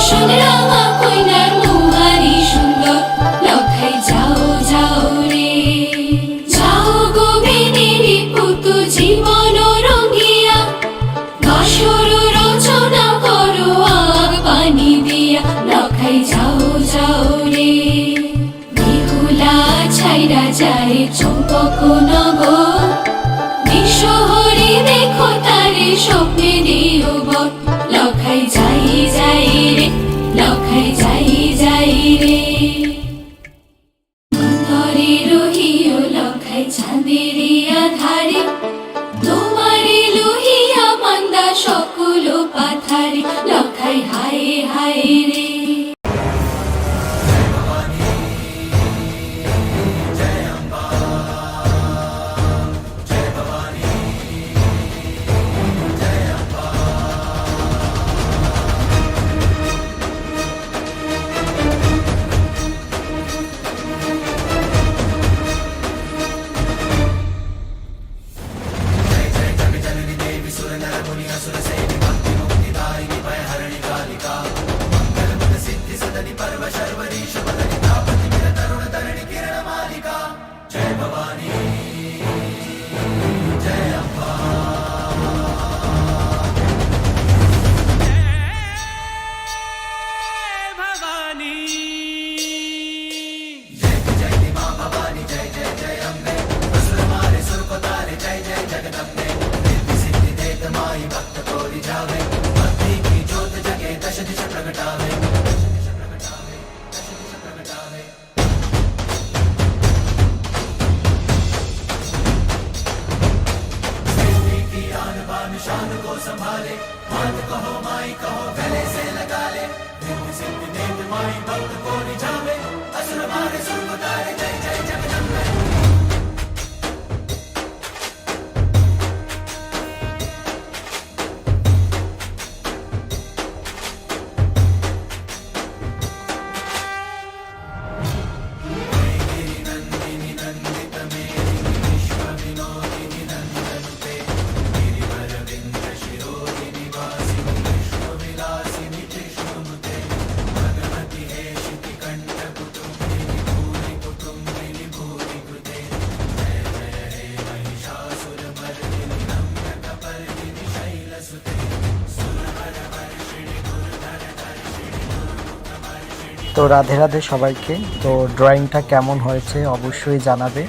ভীষণ রাঙা কইনার মুহারি সুন্দর, লখাই যাও যাও রে। যাও গো বেনেরি পুতু জীবন রঙিয়া, বাসর রচনা করো আগ পানি দিয়া, লখাই যাও যাও রে। বিহুলা ছাইরা যায় চম্পক নগর, বিশ্বহরি দেখো তারে স্বপ্নে দিও বর, লখাই যাই যাই রে, লখাই যাই যাই রে। অন্তরে রহিও লখাই চাঁদের আধারে, তোমারে লোহিয়া মান্দা সকল পাথারে, লখাই হায় হায় রে। তো রাধে রাধে সবাইকে। তো ড্রয়িংটা কেমন হয়েছে অবশ্যই জানাবে,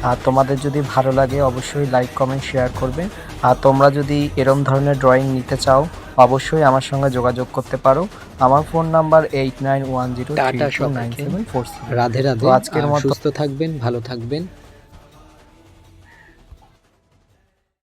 আর তোমাদের যদি ভালো লাগে অবশ্যই লাইক কমেন্ট শেয়ার করবে। আর তোমরা যদি এরম ধরনের ড্রয়িং নিতে চাও অবশ্যই আমার সঙ্গে যোগাযোগ করতে পারো। আমার ফোন নাম্বার 8910329746। রাধে রাধে। আজকের মতো সুস্থ থাকবেন, ভালো থাকবেন।